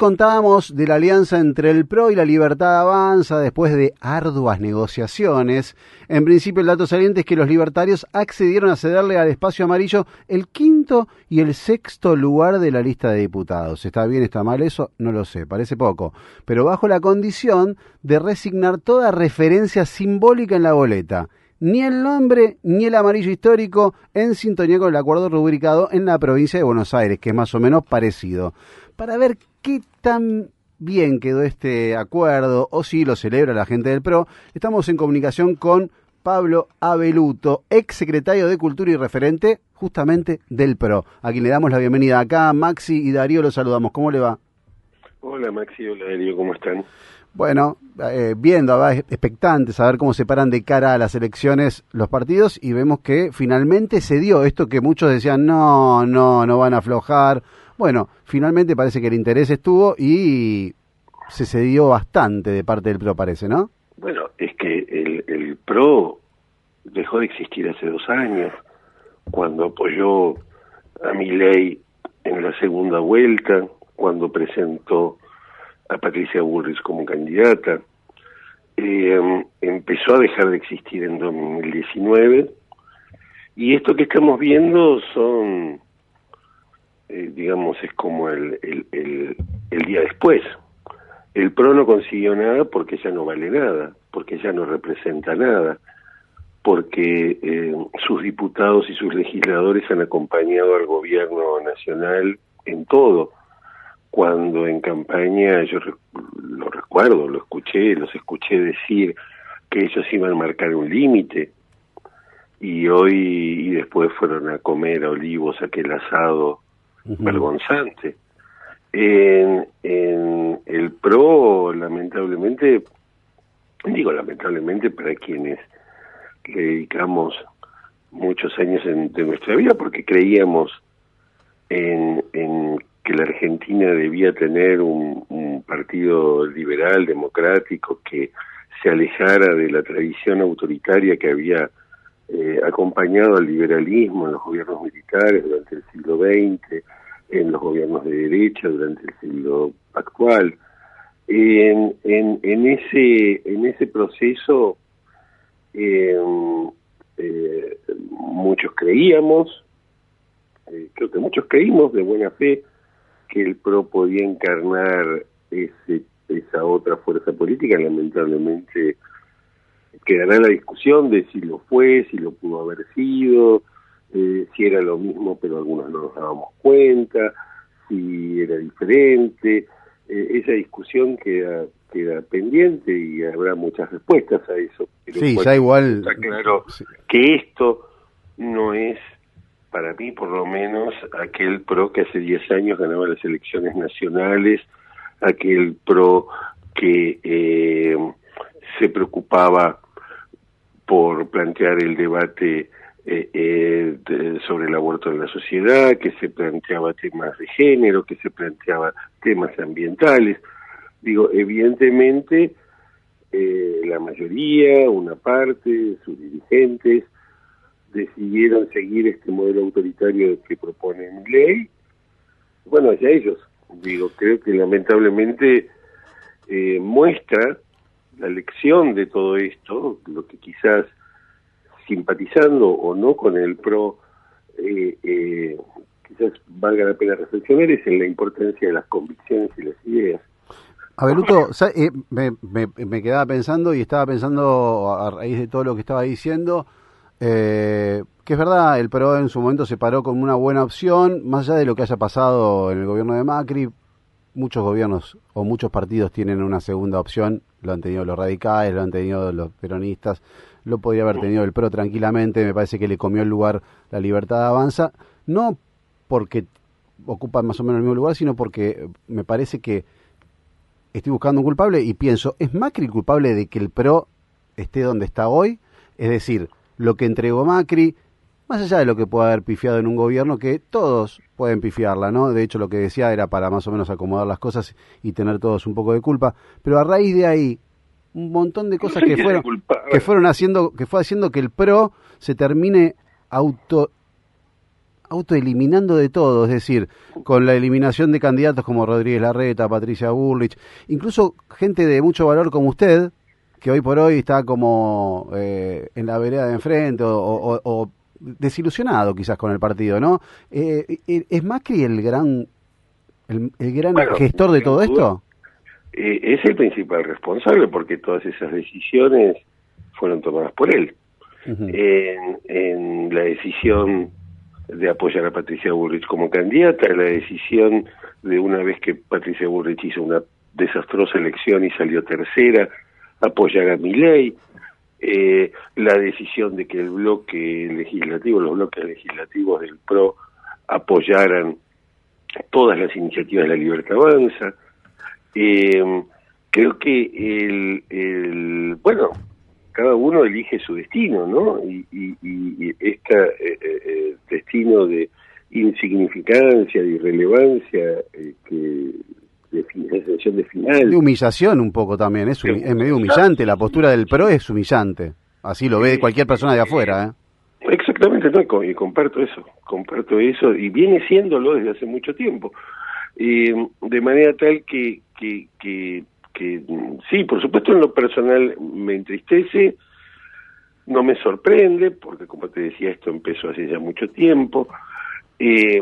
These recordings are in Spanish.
contábamos de la alianza entre el PRO y la Libertad Avanza después de arduas negociaciones. En principio el dato saliente es que los libertarios accedieron a cederle al espacio amarillo el quinto y el sexto lugar de la lista de diputados. ¿Está bien, está mal eso? No lo sé, parece poco. Pero bajo la condición de resignar toda referencia simbólica en la boleta. Ni el nombre ni el amarillo histórico, en sintonía con el acuerdo rubricado en la provincia de Buenos Aires, que es más o menos parecido. Para ver qué tan bien quedó este acuerdo, o si lo celebra la gente del PRO, estamos en comunicación con Pablo Abeluto, ex secretario de Cultura y referente justamente del PRO, a quien le damos la bienvenida acá. Maxi y Darío los saludamos. ¿Cómo le va? Hola Maxi, hola Darío, ¿cómo están? Bueno, viendo, expectantes a ver cómo se paran de cara a las elecciones los partidos, y vemos que finalmente se dio esto que muchos decían, no van a aflojar. Bueno, finalmente parece que el interés estuvo y se cedió bastante de parte del PRO, parece, ¿no? Bueno, es que el PRO dejó de existir hace 2 años, cuando apoyó a Milei en la segunda vuelta, cuando presentó a Patricia Bullrich como candidata. Empezó a dejar de existir en 2019, y esto que estamos viendo son, digamos, es como el día después. El PRO no consiguió nada porque ya no vale nada, porque ya no representa nada, porque sus diputados y sus legisladores han acompañado al gobierno nacional en todo. Cuando en campaña, yo lo recuerdo, los escuché decir que ellos iban a marcar un límite, y después fueron a comer a Olivos aquel asado vergonzante. En el PRO, lamentablemente, digo lamentablemente para quienes le dedicamos muchos años de nuestra vida, porque creíamos en que la Argentina debía tener un partido liberal, democrático, que se alejara de la tradición autoritaria que había acompañado al liberalismo en los gobiernos militares durante el siglo XX, en los gobiernos de derecha durante el siglo actual. En ese proceso muchos creíamos, creo que muchos creímos de buena fe, que el PRO podía encarnar esa otra fuerza política. Lamentablemente quedará la discusión de si lo fue, si lo pudo haber sido, si era lo mismo pero algunos no nos dábamos cuenta, si era diferente. Esa discusión queda pendiente y habrá muchas respuestas a eso. Pero sí, ya igual está claro que esto no es, para mí por lo menos, aquel PRO que hace 10 años ganaba las elecciones nacionales, aquel PRO que se preocupaba por plantear el debate sobre el aborto en la sociedad, que se planteaba temas de género, que se planteaba temas ambientales. Digo, evidentemente la mayoría, una parte, sus dirigentes, decidieron seguir este modelo autoritario que propone Milei. Bueno, hacia ellos. Digo, creo que lamentablemente muestra la lección de todo esto, lo que quizás simpatizando o no con el PRO, quizás valga la pena reflexionar, es en la importancia de las convicciones y las ideas. Abeluto, me quedaba pensando y estaba pensando a raíz de todo lo que estaba diciendo, que es verdad, el PRO en su momento se paró con una buena opción, más allá de lo que haya pasado en el gobierno de Macri. Muchos gobiernos o muchos partidos tienen una segunda opción, lo han tenido los radicales, lo han tenido los peronistas, lo podría haber tenido el PRO tranquilamente. Me parece que le comió el lugar la Libertad Avanza, no porque ocupa más o menos el mismo lugar, sino porque me parece que estoy buscando un culpable y pienso, ¿es Macri el culpable de que el PRO esté donde está hoy? Es decir, lo que entregó Macri, más allá de lo que pueda haber pifiado en un gobierno, que todos pueden pifiarla, ¿no? De hecho, lo que decía era para más o menos acomodar las cosas y tener todos un poco de culpa, pero a raíz de ahí, un montón de cosas que fue haciendo que el PRO se termine autoeliminando de todo, es decir, con la eliminación de candidatos como Rodríguez Larreta, Patricia Bullrich, incluso gente de mucho valor como usted, que hoy por hoy está como en la vereda de enfrente o desilusionado quizás con el partido, ¿no? ¿Es Macri el gran Bueno, gestor de todo esto? Es el principal responsable porque todas esas decisiones fueron tomadas por él. Uh-huh. En la decisión de apoyar a Patricia Bullrich como candidata, la decisión de una vez que Patricia Bullrich hizo una desastrosa elección y salió tercera, apoyar a Milei, la decisión de que el bloque legislativo, los bloques legislativos del PRO apoyaran todas las iniciativas de La Libertad Avanza. Creo que bueno, cada uno elige su destino, ¿no? Y este destino de insignificancia, de irrelevancia, de sensación de final. De humillación un poco también, es medio humillante, la postura del PRO es humillante, así lo ve cualquier persona de afuera, ¿eh? Exactamente, no, y comparto eso, y viene siéndolo desde hace mucho tiempo, de manera tal que sí, por supuesto en lo personal me entristece, no me sorprende, porque como te decía, esto empezó hace ya mucho tiempo, y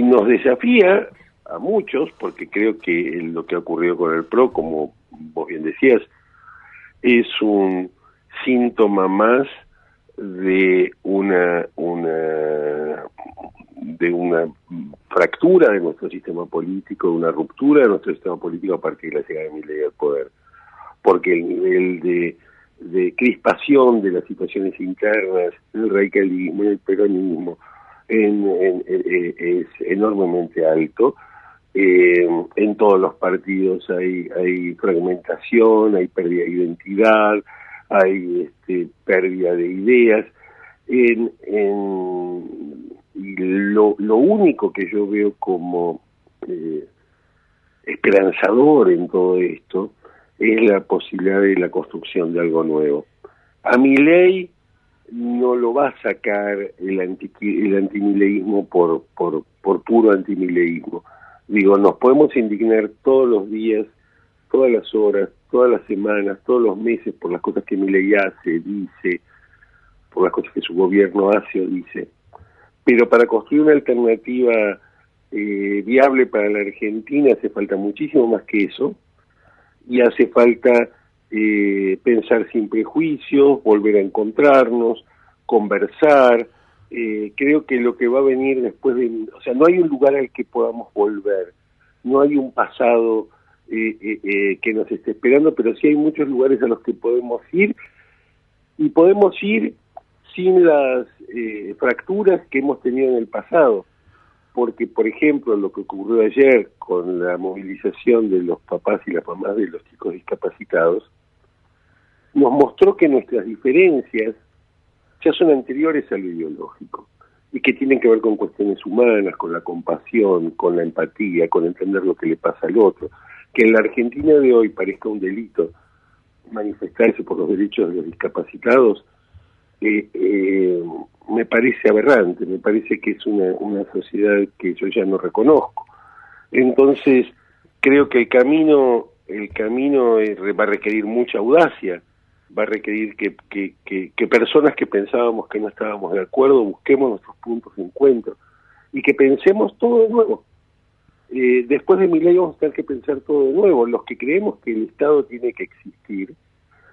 nos desafía a muchos, porque creo que lo que ha ocurrido con el PRO, como vos bien decías, es un síntoma más de una fractura de nuestro sistema político, de una ruptura de nuestro sistema político a partir de la llegada de Milei al poder, porque el nivel de crispación de las situaciones internas, el radicalismo y el peronismo es enormemente alto. En todos los partidos hay fragmentación, hay pérdida de identidad, hay pérdida de ideas. Y lo único que yo veo como esperanzador en todo esto es la posibilidad de la construcción de algo nuevo. A Milei no lo va a sacar el antimileísmo por puro antimileísmo. Digo, nos podemos indignar todos los días, todas las horas, todas las semanas, todos los meses por las cosas que Milei hace, dice, por las cosas que su gobierno hace o dice. Pero para construir una alternativa viable para la Argentina hace falta muchísimo más que eso, y hace falta pensar sin prejuicios, volver a encontrarnos, conversar. Creo que lo que va a venir después o sea, no hay un lugar al que podamos volver, no hay un pasado que nos esté esperando, pero sí hay muchos lugares a los que podemos ir, y podemos ir sin las fracturas que hemos tenido en el pasado, porque, por ejemplo, lo que ocurrió ayer con la movilización de los papás y las mamás de los chicos discapacitados, nos mostró que nuestras diferencias ya son anteriores a lo ideológico, y que tienen que ver con cuestiones humanas, con la compasión, con la empatía, con entender lo que le pasa al otro. Que en la Argentina de hoy parezca un delito manifestarse por los derechos de los discapacitados, me parece aberrante, me parece que es una sociedad que yo ya no reconozco. Entonces, creo que el camino va a requerir mucha audacia, va a requerir que personas que pensábamos que no estábamos de acuerdo busquemos nuestros puntos de encuentro y que pensemos todo de nuevo. Después de Milei vamos a tener que pensar todo de nuevo. Los que creemos que el Estado tiene que existir,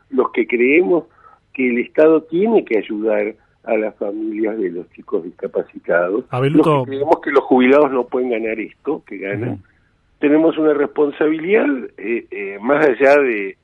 los que creemos que el Estado tiene que ayudar a las familias de los chicos discapacitados, Abeluto, los que creemos que los jubilados no pueden ganar esto que ganan, tenemos una responsabilidad más allá de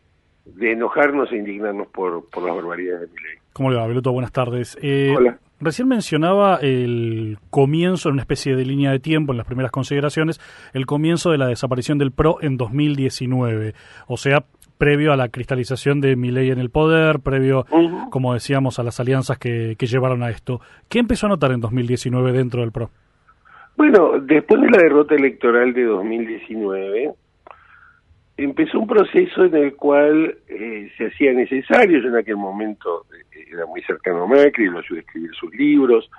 enojarnos e indignarnos por las barbaridades de Milei. ¿Cómo le va, Abeluto? Buenas tardes. Hola. Recién mencionaba el comienzo, en una especie de línea de tiempo, en las primeras consideraciones, el comienzo de la desaparición del PRO en 2019, o sea, previo a la cristalización de Milei en el poder, previo, como decíamos, a las alianzas que llevaron a esto. ¿Qué empezó a notar en 2019 dentro del PRO? Bueno, después de la derrota electoral de 2019, empezó un proceso en el cual se hacía necesario. Yo en aquel momento era muy cercano a Macri, lo ayudé a escribir sus libros,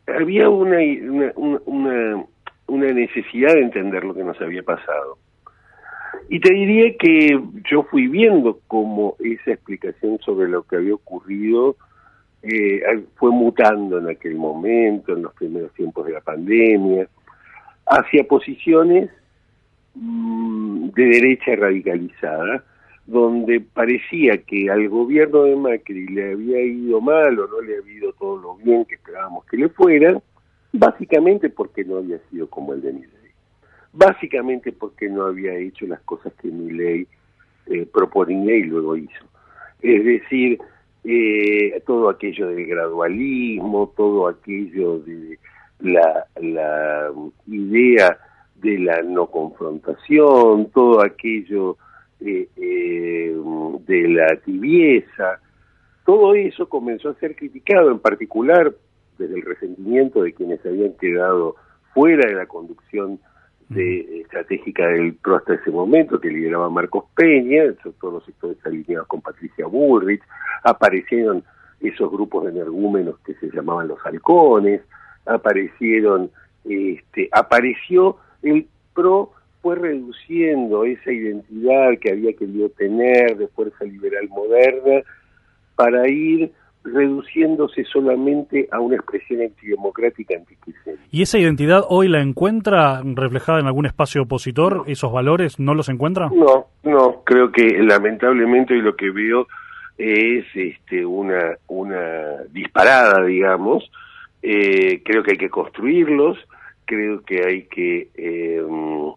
había una necesidad de entender lo que nos había pasado. Y te diría que yo fui viendo cómo esa explicación sobre lo que había ocurrido fue mutando en aquel momento, en los primeros tiempos de la pandemia, hacia posiciones de derecha radicalizada, donde parecía que al gobierno de Macri le había ido mal o no le había ido todo lo bien que esperábamos que le fuera, básicamente porque no había sido como el de Milei, básicamente porque no había hecho las cosas que Milei proponía y luego hizo. Es decir, todo aquello del gradualismo, todo aquello de la idea de la no confrontación, todo aquello de la tibieza, todo eso comenzó a ser criticado, en particular desde el resentimiento de quienes habían quedado fuera de la conducción estratégica del PRO hasta ese momento, que lideraba Marcos Peña, todos los sectores alineados con Patricia Bullrich. Aparecieron esos grupos de energúmenos que se llamaban los halcones, apareció el PRO, fue reduciendo esa identidad que había querido tener de fuerza liberal moderna para ir reduciéndose solamente a una expresión antidemocrática antikirchnerista. ¿Y esa identidad hoy la encuentra reflejada en algún espacio opositor? No. ¿Esos valores no los encuentra? No, creo que lamentablemente hoy lo que veo es una disparada, digamos. Creo que hay que construirlos, creo que hay que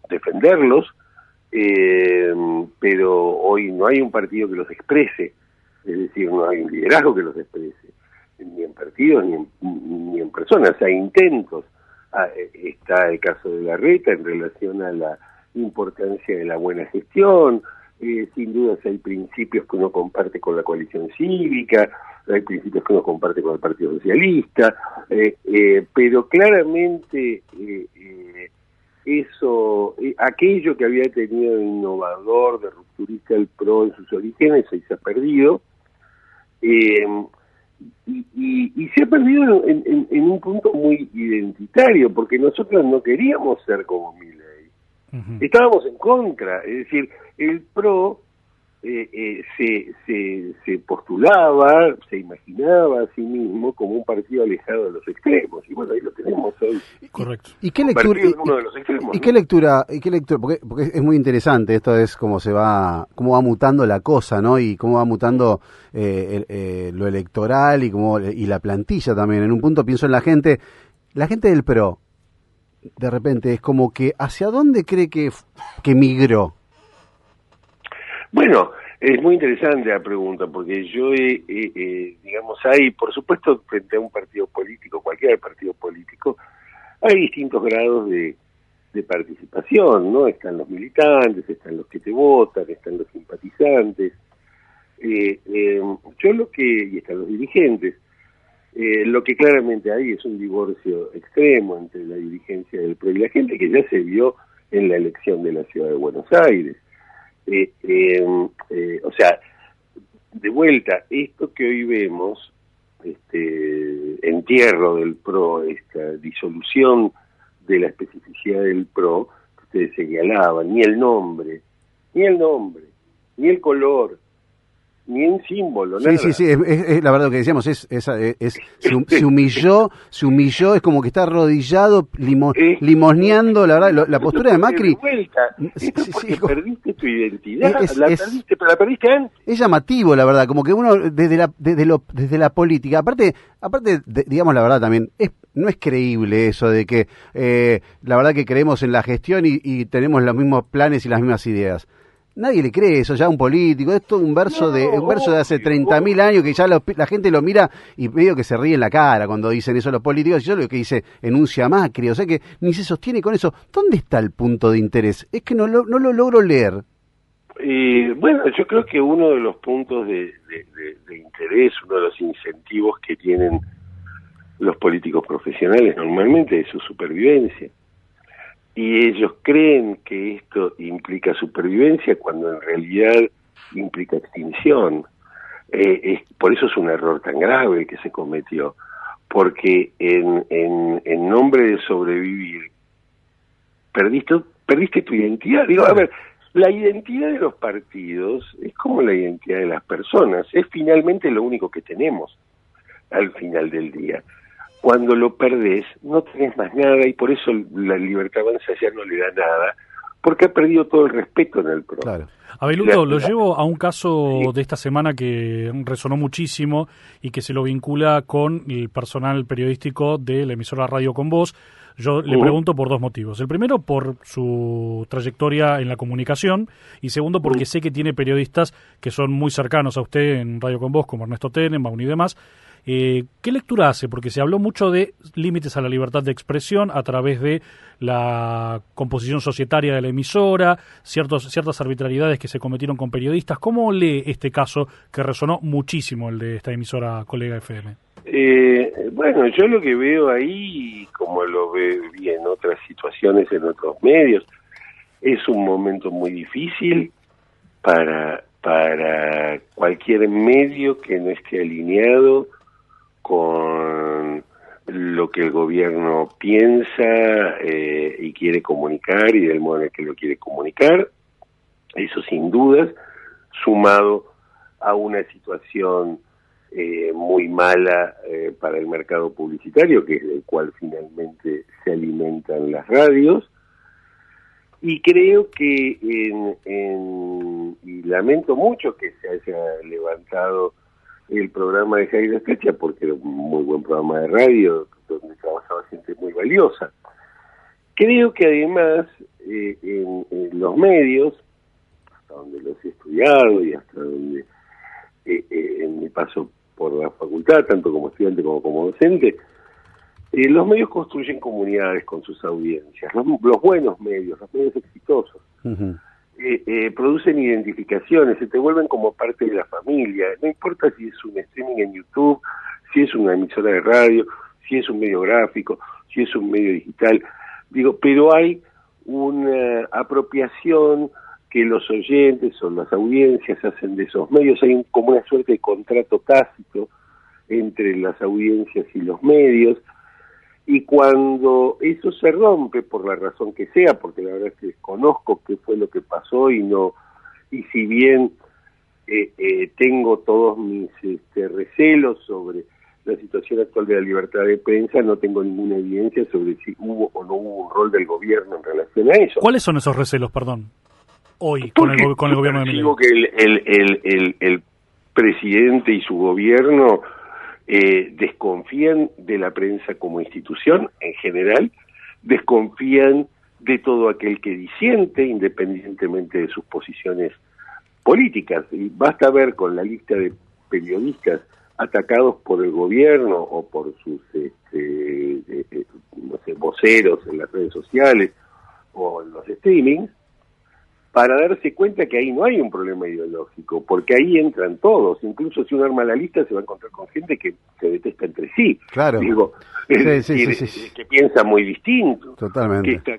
defenderlos, pero hoy no hay un partido que los exprese. Es decir, no hay un liderazgo que los exprese, ni en partidos ni en personas. Hay intentos. Está el caso de Larreta en relación a la importancia de la buena gestión. Sin duda hay principios que uno comparte con la coalición cívica, hay principios que uno comparte con el Partido Socialista, pero claramente aquello que había tenido de innovador, de rupturista el PRO en sus orígenes, hoy se ha perdido. Y se ha perdido en un punto muy identitario, porque nosotros no queríamos ser como Milei. Uh-huh. Estábamos en contra, es decir, el PRO se postulaba, se imaginaba a sí mismo como un partido alejado de los extremos, y bueno, ahí lo tenemos hoy. Correcto. ¿Y qué lectura? Uno de los extremos, ¿Y qué lectura? Porque es muy interesante, esto es cómo va mutando la cosa, ¿no? Y cómo va mutando lo electoral y la plantilla también. En un punto pienso en la gente del PRO. De repente es como que ¿hacia dónde cree que migró? Bueno, es muy interesante la pregunta, porque yo, digamos, hay, por supuesto, frente a un partido político, cualquier partido político, hay distintos grados de participación, ¿no? Están los militantes, están los que te votan, están los simpatizantes, y están los dirigentes. Lo que claramente hay es un divorcio extremo entre la dirigencia del PRO y la gente, que ya se vio en la elección de la Ciudad de Buenos Aires. O sea, de vuelta, esto que hoy vemos, entierro del PRO, esta disolución de la especificidad del PRO, que ustedes señalaban, ni el nombre, ni el color, ni un símbolo, nada. Sí, es la verdad lo que decíamos, se humilló, es como que está arrodillado, limosneando, la verdad, la postura de Macri. Perdiste tu identidad, la perdiste antes. Es llamativo, la verdad, como que uno desde la política, aparte digamos la verdad también, no es creíble eso de que la verdad que creemos en la gestión y tenemos los mismos planes y las mismas ideas. Nadie le cree eso ya a un político, es todo un verso de hace 30.000 años que ya la gente lo mira y medio que se ríe en la cara cuando dicen eso los políticos, y yo lo que dice enuncia Macri, o sea que ni se sostiene con eso. ¿Dónde está el punto de interés? Es que no lo logro leer. Bueno, yo creo que uno de los puntos de interés, uno de los incentivos que tienen los políticos profesionales normalmente es su supervivencia. Y ellos creen que esto implica supervivencia cuando en realidad implica extinción. Por eso es un error tan grave el que se cometió, porque en nombre de sobrevivir, perdiste tu identidad. Digo, a ver, la identidad de los partidos es como la identidad de las personas, es finalmente lo único que tenemos al final del día. Cuando lo perdés, no tenés más nada, y por eso la Libertad Avanza ya no le da nada, porque ha perdido todo el respeto en el PRO. Claro. Abeluto, lo llevo a un caso de esta semana que resonó muchísimo y que se lo vincula con el personal periodístico de la emisora Radio Con Vos. Yo le pregunto por dos motivos. El primero, por su trayectoria en la comunicación, y segundo, porque sé que tiene periodistas que son muy cercanos a usted en Radio Con Vos, como Ernesto Tenenbaum y demás. ¿Qué lectura hace? Porque se habló mucho de límites a la libertad de expresión a través de la composición societaria de la emisora, ciertas arbitrariedades que se cometieron con periodistas. ¿Cómo lee este caso que resonó muchísimo, el de esta emisora Colega FM? Bueno, yo lo que veo ahí, como lo vi en otras situaciones, en otros medios, es un momento muy difícil para cualquier medio que no esté alineado con lo que el gobierno piensa y quiere comunicar, y del modo en el que lo quiere comunicar. Eso sin dudas, sumado a una situación muy mala para el mercado publicitario, que es del cual finalmente se alimentan las radios. Y creo que y lamento mucho que se haya levantado el programa de Jair Escacha, porque era un muy buen programa de radio donde trabajaba gente muy valiosa. Creo que además en los medios, hasta donde los he estudiado y hasta donde en mi paso por la facultad, tanto como estudiante como docente, los medios construyen comunidades con sus audiencias, los buenos medios, los medios exitosos. Producen identificaciones, se te vuelven como parte de la familia, no importa si es un streaming en YouTube, si es una emisora de radio, si es un medio gráfico, si es un medio digital, pero hay una apropiación que los oyentes o las audiencias hacen de esos medios, hay como una suerte de contrato tácito entre las audiencias y los medios, y cuando eso se rompe, por la razón que sea, porque la verdad es que desconozco qué fue lo que pasó y si bien tengo todos mis recelos sobre la situación actual de la libertad de prensa, no tengo ninguna evidencia sobre si hubo o no hubo un rol del gobierno en relación a eso. ¿Cuáles son esos recelos, perdón, hoy con el gobierno de Milei? Digo que el presidente y su gobierno desconfían de la prensa como institución en general, desconfían de todo aquel que disiente, independientemente de sus posiciones políticas. Y basta ver con la lista de periodistas atacados por el gobierno o por sus voceros en las redes sociales o en los streamings, para darse cuenta que ahí no hay un problema ideológico, porque ahí entran todos. Incluso si uno arma la lista se va a encontrar con gente que se detesta entre sí. Claro. Sí. Que piensa muy distinto. Totalmente.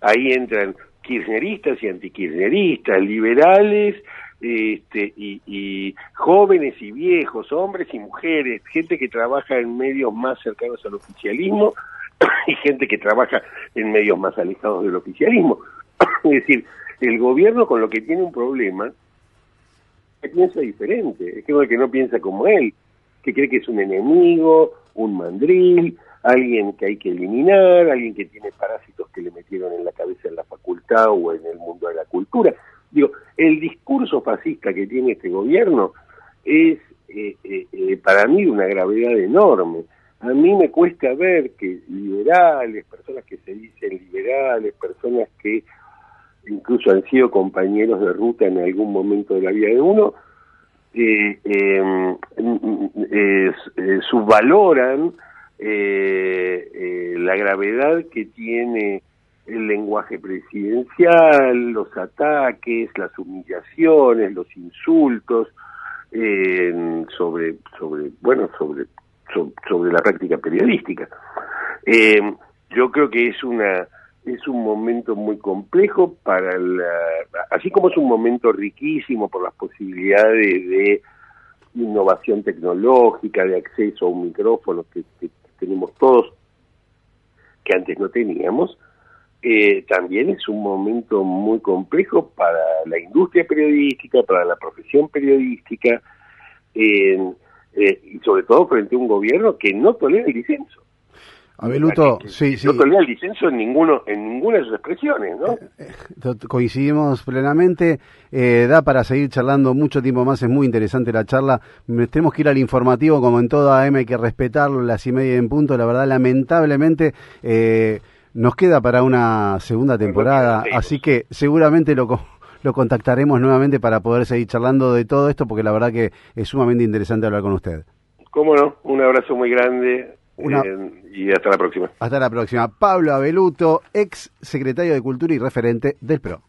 Ahí entran kirchneristas y antikirchneristas, liberales y jóvenes y viejos, hombres y mujeres, gente que trabaja en medios más cercanos al oficialismo y gente que trabaja en medios más alejados del oficialismo. Es decir, el gobierno con lo que tiene un problema, que piensa diferente, es que no piensa como él, que cree que es un enemigo, un mandril, alguien que hay que eliminar, alguien que tiene parásitos que le metieron en la cabeza en la facultad o en el mundo de la cultura. El discurso fascista que tiene este gobierno es para mí una gravedad enorme. A mí me cuesta ver que liberales, personas que se dicen liberales, personas que incluso han sido compañeros de ruta en algún momento de la vida de uno, subvaloran la gravedad que tiene el lenguaje presidencial, los ataques, las humillaciones, los insultos sobre la práctica periodística. Yo creo que es un momento muy complejo así como es un momento riquísimo por las posibilidades innovación tecnológica, de acceso a un micrófono que tenemos todos, que antes no teníamos. También es un momento muy complejo para la industria periodística, para la profesión periodística, y sobre todo frente a un gobierno que no tolera el disenso. Abeluto, No tolera el disenso en ninguna de sus expresiones, ¿no? Coincidimos plenamente. Da para seguir charlando mucho tiempo más, es muy interesante la charla. Tenemos que ir al informativo, como en toda AM hay que respetarlo, las 1:30 en punto. La verdad, lamentablemente, nos queda para una segunda temporada, así que seguramente lo contactaremos nuevamente para poder seguir charlando de todo esto, porque la verdad que es sumamente interesante hablar con usted. Cómo no, un abrazo muy grande. Y hasta la próxima. Hasta la próxima. Pablo Abeluto, ex secretario de Cultura y referente del PRO.